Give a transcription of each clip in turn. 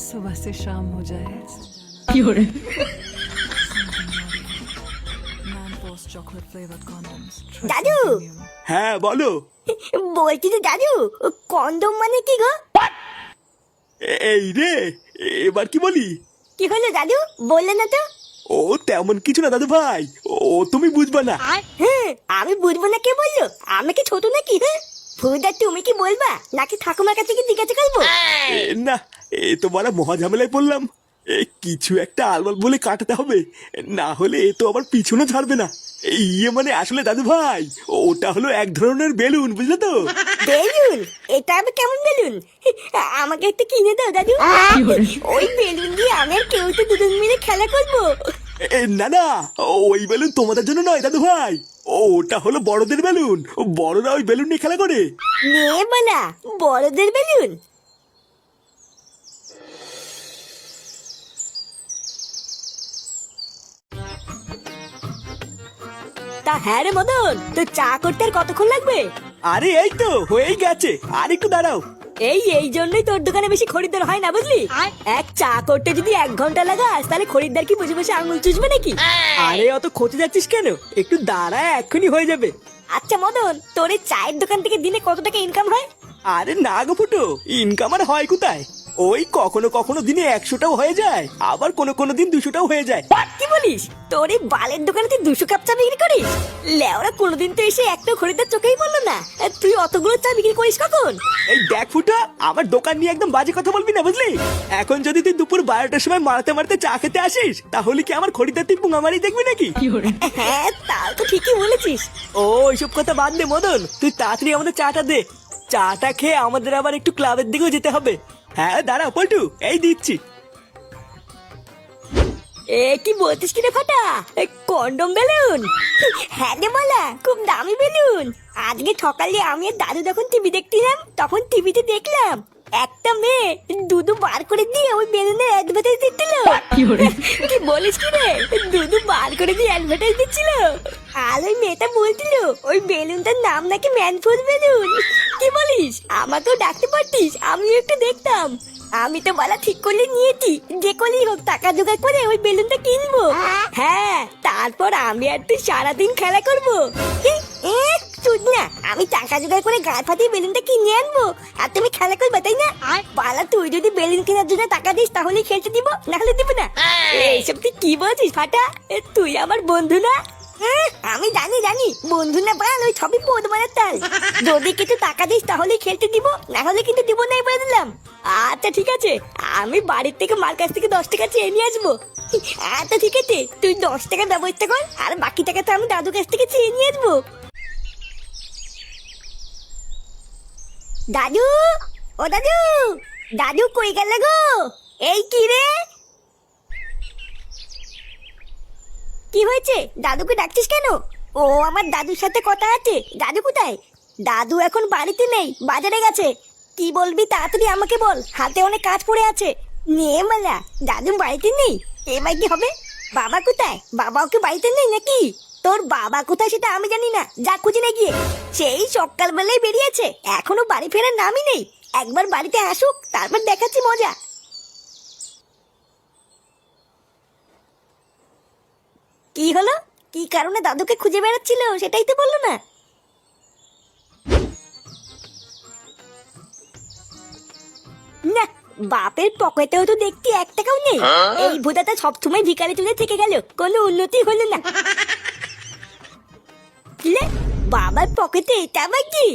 सुबह से शाम हो जाए chocolate flavored condoms. দাদু হ্যাঁ বলো। বলছি তো দাদু, কন্ডম মানে কি গো? এই রে, এবার কি বলি? কি হলো দাদু, বললে না তো? ও তেমন কিছু না দাদু ভাই, ও তুমি বুঝবা না। হ্যাঁ, আমি বুঝবো না কে বললো? আমি কি ছোট নাকি? হ্যাঁ, ফুদা তুমি কি বলবা নাকি ঠাকুমার কাছে কি জিজ্ঞাসা করবো? না, এ তো বড় মহা ঝামেলায় পড়লাম। কিছু একটা আলবাল বলে কাটাতে হবে, না হলে এ তো আবার পিছনে ছাড়বে না। ইয়ে মানে আসলে দাদু ভাই, ওটা হলো এক ধরনের বেলুন, বুঝলে তো? বেলুন? এটা আবার কেমন বেলুন? আমাকে একটু কিনে দাও দাদু। ওই বেলুন দিয়ে আমি আর কেউ তো দুজন মিলে খেলা করবো। না না, ওই বেলুন তোমাদের জন্য নয় দাদু ভাই, ওটা হলো বড়দের বেলুন। বড়রা ওই বেলুন নিয়ে খেলা করে। নে বলা, বড়দের বেলুন? তা হ্যাঁ রে মদন, তোর চা করতে আর কতক্ষণ লাগবে? আরে এই তো হয়েই গেছে, আর একটু দাঁড়াও। এই জন্যই তোর দোকানে বেশি খরিদ্দার হয় না, বুঝলি? এক চা করতে যদি 1 ঘন্টা লাগাস, তাহলে খরিদ্দার কি বসে বসে আঙুল চুষবে নাকি? আরে অত খোঁজে যাচ্ছিস কেন, একটু দাঁড়া, এক্ষুনি হয়ে যাবে। আচ্ছা মদন, তোর এই চায়ের দোকান থেকে দিনে কত টাকা ইনকাম হয়? আরে না গো ফুটো, ইনকাম আর হয় কোথায়? ওই কখনো কখনো দিনে 100টাও হয়ে যায়, আবার কোনো দিন 200টাও হয়ে যায়। কি বলিস? তোর এই বালের দোকানে তুই 200 কাপ চা বিক্রি করিস? লেওরা কোনোদিন তো এসে একটা খরিদ্দার চোখেই পড়লো না, আর তুই অতগুলো চা বিক্রি করিস কখন? এই দেখ ফুটো, আমার দোকান নিয়ে একদম বাজে কথা বলবি না, বুঝলি? এখন যদি তুই দুপুর 12টার সময় মারতে মারতে চা খেতে আসিস, তাহলে কি আমার খরিদ্দার তুই পুঙ্গামারি দেখবি নাকি? হ্যাঁ, তাও তো ঠিকই বলেছিস। ও ওইসব কথা বাদ দে মদন, তুই তাড়াতাড়ি আমাদের চাটা দে। চাটা খেয়ে আমাদের আবার একটু ক্লাবের দিকেও যেতে হবে। হ্যাঁ দাঁড়া পল্টু, এই দিচ্ছি। এ কি বলছিস কি রে ফাটা? Condom balloon? হ্যাঁ রে বলা, খুব দামি বেলুন। আজকে সকালে আমি আর দাদু যখন টিভি দেখছিলাম, তখন টিভিতে দেখলাম একটা মেয়ে দুধু বার করে দিয়ে ওই বেলুনের অ্যাডভার্টাইজ দিচ্ছিল। কি বলিস কি রে, দুধু বার করে দিয়ে অ্যাডভার্টাইজ দিচ্ছিল? আর ওই মেয়েটা বলছিল ওই বেলুনটার নাম নাকি ম্যানফুল বেলুন। কি বলিস? আমাকেও ডাকতে পারতিস, আমিও একটু দেখতাম। আমি তো বলা ঠিক করলে নিয়েছি, যে করেই হোক টাকা জোগাড় করে ওই বেলুনটা কিনবো। হ্যাঁ, তারপর আমি আর তুই সারাদিন খেলা করবো। চুদ না, আমি টাকা জোগাড় করে গায়ে ফাটিয়ে বেলুনটা কিনে আনবো, আর তুমি খেলা করবে, তাই না? পালা, তুই যদি বেলুন কেনার জন্য টাকা দিস তাহলে খেলতে দিব, না হলে দিব না। এইসব তুই কি বলছিস ফাটা? তুই আমার বন্ধু না? আমি জানি বন্ধু না বাল, ওই সবই বোধ মারার তাল। যদি কিছু টাকা দিস তাহলে খেলতে দিব, না হলে কিন্তু দিব না, বলে দিলাম। আচ্ছা ঠিক আছে, আমি বাড়ির থেকে মার কাছ থেকে 10 টাকা চেয়ে নিয়ে আসবো। আচ্ছা ঠিক আছে, তুই 10 টাকা ব্যবস্থা কর, আর বাকি টাকা তো আমি দাদুর কাছ থেকে চেয়ে নিয়ে আসবো। দাদু, ও দাদু, দাদু কই গেল গো? এই কি রে, কি হয়েছে? দাদুকে ডাকছিস কেন? ও আমার দাদুর সাথে কথা আছে। দাদু কোথায়? দাদু এখন বাড়িতে নেই, বাজারে গেছে। কি বলবি তাড়াতাড়ি আমাকে বল, হাতে অনেক কাজ পড়ে আছে। নে মালা, দাদু বাড়িতে নেই, এবার কি হবে? বাবা কোথায়? বাবাও কি বাড়িতে নেই নাকি? তোর বাবা কোথায় সেটা আমি জানি না, যা খুঁজে না গিয়ে। সেই সকালবেলায় বেরিয়েছে, এখনো বাড়ি ফেরার নামই নেই। একবার বাড়িতে আসুক, তারপর দেখাচ্ছি মজা। কি হলো? কি কারণে দাদুকে খুঁজে বেড়াচ্ছিল সেটাই তো বললো না। না, বাপের পকেটেও তো দেখতে 1 টাকাও নেই। এই ভোদাটা সবসময় ভিখারি চলে থেকে গেল, কোনো উন্নতি হলো না। কিলে, বাবার পকেটে এটা আবার কি?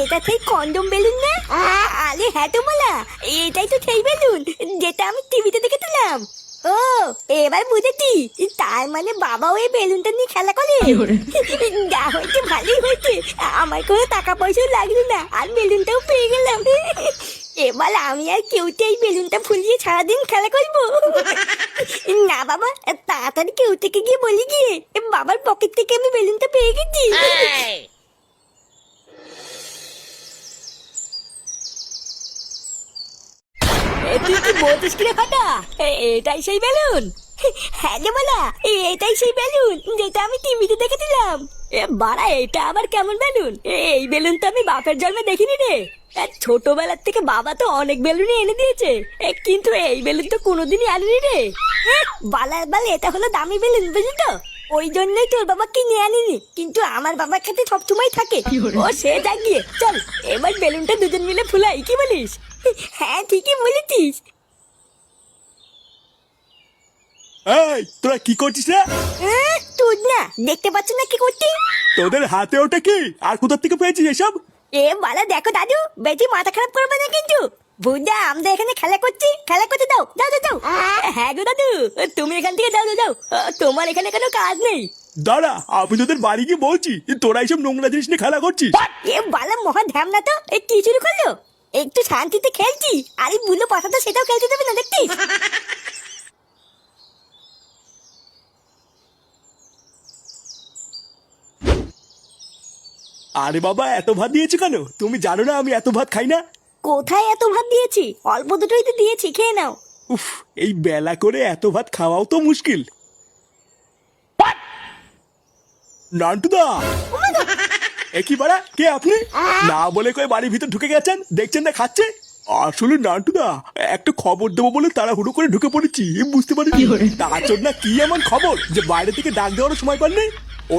এটা সেই কন্ডম বেলুন না? আরে হ্যাঁ তো বলা, এটাই তো সেই বেলুন যেটা আমি টিভিতে দেখেছিলাম। ও, এবার বুঝেছি, তার মানে বাবা ওই বেলুনটা নিয়ে খেলা করে। যা হয়েছে ভালোই হয়েছে, আমার কোনো টাকা পয়সা লাগলো না, আর বেলুনটাও পেয়ে গেলাম। এবার আমি আর কেউতে এই বেলুনটা ফুলিয়ে সারাদিন খেলা করবো। না বাবা, তাড়াতাড়ি কেউ থেকে গিয়ে বলি গিয়ে বাবার পকেট থেকে আমি বেলুনটা পেয়ে গেছি। তুই কি বলছিস কি রে ফাটা? এটাই সেই বেলুন? হ্যাঁ রে বলা, এটাই সেই বেলুন যেটা আমি টিভিতে দেখেছিলাম। বাড়া, এটা আবার কেমন বেলুন? এই বেলুন তো আমি বাপের জন্মে দেখিনি রে। ছোটবেলার থেকে বাবা তো অনেক বেলুনই এনে দিয়েছে, কিন্তু এই বেলুন তো কোনোদিনই আনেনি রে। বালার বাল, এটা হলো দামি বেলুন, বুঝলি তো? ওই জন্যই তোর বাবা কিনে আনিনি, কিন্তু আমার বাবার কাছে সবসময় থাকে। ও সে যা গিয়ে, চল এবার বেলুনটা দুজন মিলে ফুলাই, কি বলিস? হ্যাঁ ঠিকই বলেছিস। এই তোরা কি করছিস রে? তুই না দেখতে পাচ্ছ না কি করছি? তোদের হাতে ওটা কি, আর কোথা থেকে পেয়েছিস এসব? বালা দেখো দাদু, বেশি মাথা খারাপ করবে না কিন্তু। বুঝা, আমরা এখানে খেলা করছি, খেলা করতে দাও, যাও যাও যাও। হ্যাঁ গো দাদু, তুমি এখান থেকে যাও যাও যাও, তোমার এখানে কোনো কাজ নেই। দাঁড়া, আমি তোদের বাড়ি গিয়ে বলছি তোরা এইসব নোংরা জিনিস নিয়ে খেলা করছিস। বালা মহা ধ্যাম না তো, কি শুরু করলো? একটু শান্তিতে খেলছি, আর এই বুলো পাঠাটা সেটাও খেলতে দেবে না, দেখছিস? আরে বাবা, এত ভাত দিয়েছো কেন? তুমি জানো না আমি এত ভাত খাই না। কোথায় এত ভাত দিয়েছি? অল্প দুটোই তো দিয়েছি, খেয়ে নাও। উফ, এই বেলা করে এত ভাত খাওয়াও তো মুশকিল। নান্টুদা, একই বাড়া, কে আপনি? না বলে কয়ে বাড়ির ভিতর ঢুকে গেছেন, দেখছেন না খাচ্ছে। আসলে নান্টুদা, একটা খবর দেবো বলে তাড়াহুড়ো করে ঢুকে পড়েছি, বুঝতে পারিনি। তার জন্য কি এমন খবর যে বাইরে থেকে ডাক দেওয়ার সময় পাননি?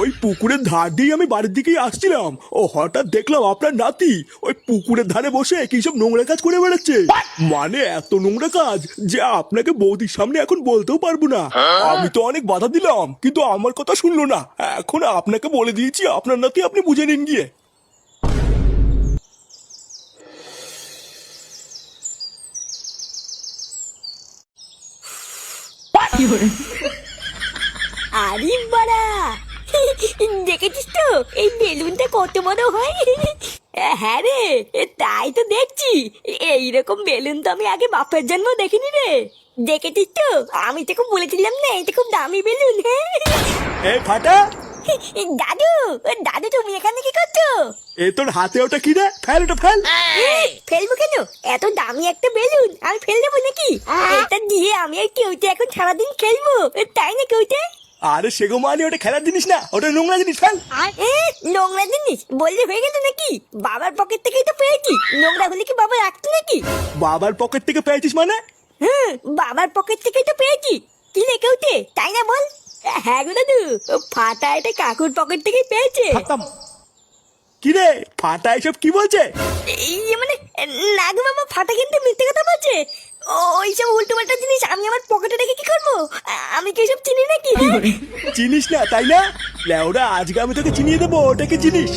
ওই পুকুরের ধার দিয়ে আমি বাড়ির দিকেই আসছিলাম, ও হঠাৎ দেখলাম আপনার নাতি ওই পুকুরের ধারে বসে কি সব নোংরা কাজ করে বেড়াচ্ছে। মানে এত নোংরা কাজ যে আপনাকে বৌদির সামনে এখন বলতেও পারবো না। আমি তো অনেক বাধা দিলাম, কিন্তু আমার কথা শুনলো না। এখন আপনাকে বলে দিয়েছি, আপনার নাতি আপনি বুঝে নিন গিয়ে। আরে বাড়া, দেখেছিস তো এই বেলুনটা কত বড় হয়? হ্যাঁ রে, তাই তো দেখছি। এইরকম বেলুন তো আমি আগে বাপের জন্ম দেখিনি রে। দেখেছিস তো, আমি তোকে বলেছিলাম না এটা খুব দামি বেলুন। এই ফাটা, দাদু, দাদু তুমি এখানে কি করছো? এ তোর হাতে ওটা কি রে? ফেল ওটা, ফেল। ফেলবো কেন? এত দামি একটা বেলুন আমি ফেল দেবো নাকি? এটা দিয়ে আমি আর কেউতে এখন সারাদিন খেলবো, তাই না কেউতে? আরে সেগো মানে ওটা খেলার জিনিস না, ওটা নোংরা জিনিস, ফেল। নোংরা জিনিস বললে হয়ে গেল নাকি? বাবার পকেট থেকেই তো পেয়েছি, নোংরা হলে কি বাবা রাখতো নাকি? বাবার পকেট থেকে পেয়েছিস মানে? বাবার পকেট থেকেই তো পেয়েছি। কি রে কেউতে, তাই না বল? হ্যাঁ গো দাদু, ফাটা এটা কাকুর পকেট থেকেই পেয়েছে। কি রে ফাটা, এসব কি বলছে? মানে না গো বাবা, ফাটা কিন্তু মিথ্যে কথা বলছে। ওইসব উল্টো পাল্টা জিনিস আমি আমার পকেটে রেখে কি করবো? আমি কি এসব চিনি নাকি? চিনিস না তাই না? লেওরা, আজকে আমি তোকে চিনিয়ে দেবো ওটাকে চিনিস।